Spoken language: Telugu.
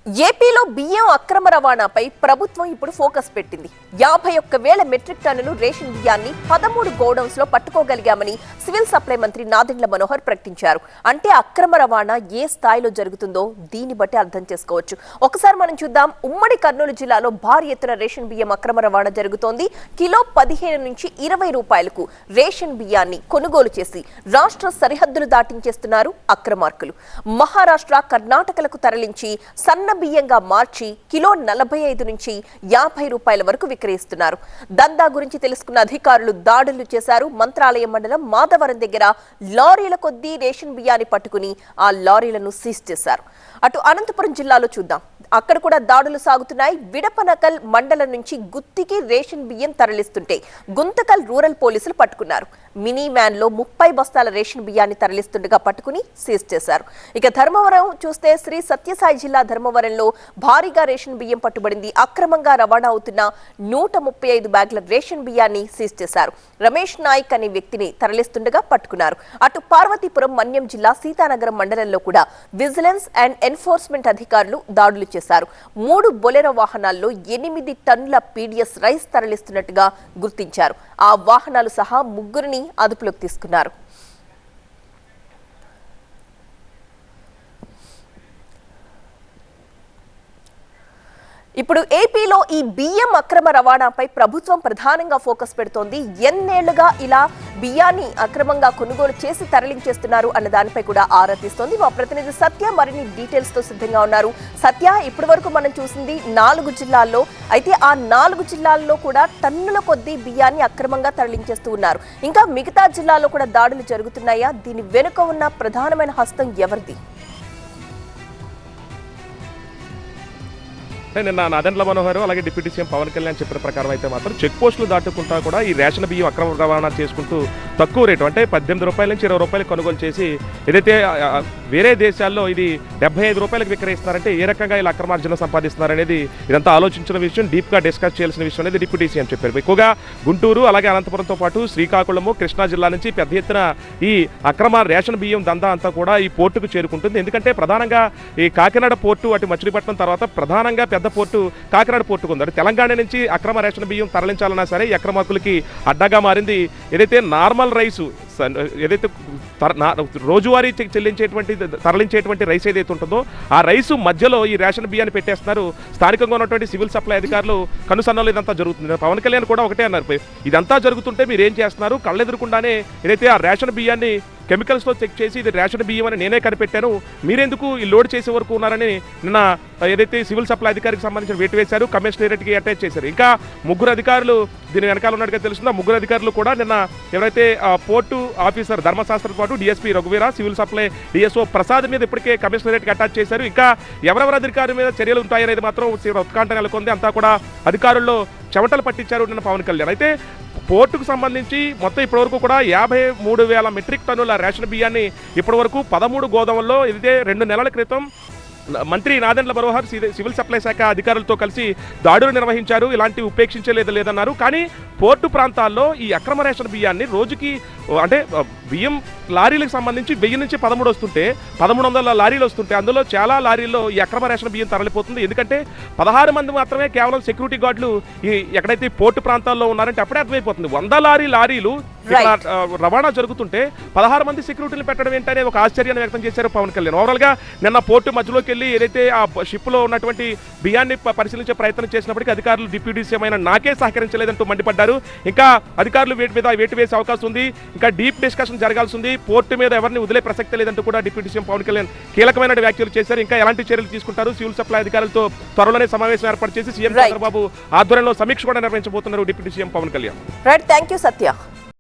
ఏపీలో బియ్యం అక్రమ రవాణాపై ప్రభుత్వం ఇప్పుడు ఫోకస్ పెట్టింది. 51,000 మెట్రిక్ టన్నులు రేషన్ బియ్యాన్ని 13 గోడౌన్స్ లో పట్టుకోగలిగామని సివిల్ సప్లై మంత్రి నాదెండ్ల మనోహర్ ప్రకటించారు. అంటే అక్రమ రవాణా ఏ స్థాయిలో జరుగుతుందో దీన్ని బట్టి అర్థం చేసుకోవచ్చు. ఒకసారి మనం చూద్దాం. ఉమ్మడి కర్నూలు జిల్లాలో భారీ ఎత్తున రేషన్ బియ్యం అక్రమ రవాణా జరుగుతోంది. కిలో 15 నుంచి 20 రూపాయలకు రేషన్ బియ్యాన్ని కొనుగోలు చేసి రాష్ట్ర సరిహద్దులు దాటించేస్తున్నారు అక్రమార్కులు. మహారాష్ట్ర, కర్ణాటకలకు తరలించి సన్న బియ్యంగా మార్చి కిలో 45 నుంచి 50 రూపాయల వరకు విక్రయిస్తున్నారు. దందా గురించి తెలుసుకున్న అధికారులు దాడులు చేశారు. మంత్రాలయం మండలం మాధవరం దగ్గర లారీల కొద్దీ రేషన్ బియ్యాన్ని పట్టుకుని ఆ లారీలను సీజ్ చేశారు. అటు అనంతపురం జిల్లాలో చూద్దాం. అక్కడ కూడా దాడులు సాగుతున్నాయి. విడపనకల్ మండలం నుంచి గుత్తికి రేషన్ బియ్యం తరలిస్తుంటే గుంతకల్ రూరల్ పోలీసులు పట్టుకున్నారు. మినీ వ్యాన్ లో 30 బస్తాల రేషన్ బియ్యాన్ని తరలిస్తుండగా పట్టుకుని సీజ్ చేశారు. ఇక ధర్మవరం చూస్తే శ్రీ సత్యసాయి జిల్లా ధర్మవరంలో భారీగా రేషన్ బియ్యం పట్టుబడింది. అక్రమంగా రవాణా అవుతున్న 135 బ్యాగుల రేషన్ బియ్యాన్ని సీజ్ చేశారు. రమేష్ నాయక్ అనే వ్యక్తిని తరలిస్తుండగా పట్టుకున్నారు. అటు పార్వతీపురం మన్యం జిల్లా సీతానగరం మండలంలో కూడా విజిలెన్స్ అండ్ ఎన్ఫోర్స్మెంట్ అధికారులు దాడులు చేశారు. 3 బొలెరో వాహనాల్లో 8 టన్నుల పీడిఎస్ రైస్ తరలిస్తున్నట్టుగా గుర్తించారు. ఆ వాహనాలు సహా 3 అదుపులోకి తీసుకున్నారు. ఇప్పుడు ఏపీలో ఈ బియ్యం అక్రమ రవాణాపై ప్రభుత్వం ప్రధానంగా ఫోకస్ పెడుతోంది. ఎన్నేళ్లుగా ఇలా బియ్యాన్ని అక్రమంగా కొనుగోలు చేసి తరలించేస్తున్నారు అన్న దానిపై కూడా ఆరా తీస్తోంది. మా ప్రతినిధి సత్య మరిన్ని డీటెయిల్స్ తో సిద్ధంగా ఉన్నారు. సత్య, ఇప్పటి వరకు మనం చూసింది 4 జిల్లాల్లో. అయితే ఆ 4 జిల్లాల్లో కూడా టన్నుల కొద్దీ బియ్యాన్ని అక్రమంగా తరలించేస్తూ ఉన్నారు. ఇంకా మిగతా జిల్లాల్లో కూడా దాడులు జరుగుతున్నాయా? దీని వెనుక ఉన్న ప్రధానమైన హస్తం ఎవరిది? నిన్న నాదెండ్ల మనోహర్ అలాగే డిప్యూటీ సీఎం పవన్ కళ్యాణ్ చెప్పిన ప్రకారం అయితే మాత్రం చెక్ పోస్టులు దాటుకుంటా కూడా ఈ రేషన్ బియ్యం అక్రమ రవాణా చేసుకుంటూ తక్కువ రేటు అంటే 18 రూపాయల నుంచి 20 రూపాయలు కొనుగోలు చేసి ఏదైతే వేరే దేశాల్లో ఇది 75 రూపాయలకు విక్రయిస్తున్నారంటే ఏ రకంగా ఇలా అక్రమార్జన సంపాదిస్తున్నారనేది ఇదంతా ఆలోచించిన విషయం, డీప్గా డిస్కస్ చేయాల్సిన విషయం అనేది డిప్యూటీ సీఎం చెప్పారు. ఎక్కువగా గుంటూరు అలాగే అనంతపురంతో పాటు శ్రీకాకుళము, కృష్ణా జిల్లా నుంచి పెద్ద ఎత్తున ఈ అక్రమ రేషన్ బియ్యం దందా అంతా కూడా ఈ పోర్టుకు చేరుకుంటుంది. ఎందుకంటే ప్రధానంగా ఈ కాకినాడ పోర్టు అటు మచిలీపట్నం తర్వాత ప్రధానంగా పెద్ద పోర్టు కాకినాడ పోర్టుకు ఉంది. తెలంగాణ నుంచి అక్రమ రేషన్ బియ్యం తరలించాలన్నా సరే ఈ అక్రమార్కులకి అడ్డగా మారింది. ఏదైతే నార్మల్ రైసు, ఏదైతే రోజువారీ తరలించేటువంటి రైస్ ఏదైతే ఉంటుందో ఆ రైసు మధ్యలో ఈ రేషన్ బియ్యాన్ని పెట్టేస్తున్నారు. స్థానికంగా ఉన్నటువంటి సివిల్ సప్లై అధికారులు కనుసన్నలు ఇదంతా జరుగుతుంది. పవన్ కళ్యాణ్ కూడా ఒకటే అన్నారు, ఇదంతా జరుగుతుంటే మీరు ఏం చేస్తున్నారు? కళ్ళెదురుకుండానే ఏదైతే ఆ రేషన్ బియ్యాన్ని కెమికల్స్లో చెక్ చేసి ఇది రేషన్ బియ్యం అని నేనే కనిపెట్టాను, మీరెందుకు ఈ లోడ్ చేసే వరకు ఉన్నారని నిన్న ఏదైతే సివిల్ సప్లై అధికారికి సంబంధించిన వేటు వేశారు, కమిషనరేట్కి అటాచ్ చేశారు. ఇంకా 3 అధికారులు దీని వెనకాల ఉన్నట్టుగా తెలుస్తుంది. ఆ 3 అధికారులు కూడా నిన్న ఎవరైతే పోర్టు ఆఫీసర్ ధర్మశాస్త్రం పాటు డిఎస్పీ రఘువీర, సివిల్ సప్లై డిఎస్ఓ ప్రసాద్ మీద ఇప్పటికే కమిషనరేట్కి అటాచ్ చేశారు. ఇంకా ఎవరెవరి అధికారుల మీద చర్యలు ఉంటాయనేది మాత్రం ఉత్కంఠ నెలకొంది. అంతా కూడా అధికారుల్లో చెమటలు పట్టించారు నిన్న పవన్ కళ్యాణ్. అయితే పోర్టుకు సంబంధించి మొత్తం ఇప్పటివరకు కూడా 53,000 మెట్రిక్ టన్నుల రేషన్ బియ్యాన్ని ఇప్పటివరకు 13 గోదాముల్లో ఇదే 2 నెలల క్రితం మంత్రి నాదెండ్ల మనోహర్ సివిల్ సప్లై శాఖ అధికారులతో కలిసి దాడులు నిర్వహించారు. ఇలాంటి లేదన్నారు. కానీ పోర్టు ప్రాంతాల్లో ఈ అక్రమ రేషన్ బియ్యాన్ని రోజుకి అంటే బియ్యం లారీలకు సంబంధించి 1000 నుంచి 13 వస్తుంటే 1300 లారీలు వస్తుంటే అందులో చాలా లారీల్లో ఈ అక్రమ రేషన్ బియ్యం తరలిపోతుంది. ఎందుకంటే 16 మంది మాత్రమే కేవలం సెక్యూరిటీ గార్డులు ఈ ఎక్కడైతే పోర్టు ప్రాంతాల్లో ఉన్నారంటే అప్పుడే అర్థమైపోతుంది. 100 లారీలు రవాణా జరుగుతుంటే 16 మంది సెక్యూరిటీలు పెట్టడం ఏంటనే ఒక ఆశ్చర్యాన్ని వ్యక్తం చేశారు పవన్ కళ్యాణ్. ఓవరాల్ గా నిన్న పోర్టు మధ్యలోకి వెళ్ళి ఏదైతే ఆ షిప్ లో ఉన్నటువంటి బియ్యాన్ని పరిశీలించే ప్రయత్నం చేసినప్పటికీ అధికారులు డిప్యూటీ సీఎం అయిన నాకే సహకరించలేదంటూ మండిపడ్డారు. ఇంకా అధికారులు వేటు వేసే అవకాశం ఉంది, ఇంకా డీప్ డిస్కషన్ జరగాల్సి ఉంది, పోర్టు మీద ఎవరిని వదిలే ప్రసక్తి లేదంటూ కూడా డిప్యూటీ సీఎం పవన్ కళ్యాణ్ కీలకమైన వ్యాఖ్యలు చేశారు. ఇంకా ఎలాంటి చర్యలు తీసుకుంటారు? సివిల్ సప్లై అధికారులతో త్వరలోనే సమావేశం ఏర్పాటు చేసి సీఎం చంద్రబాబు ఆధ్వర్యంలో సమీక్ష కూడా నిర్వహించబోతున్నారు deputy CM Pavan Kalyan. Right, thank you సత్య.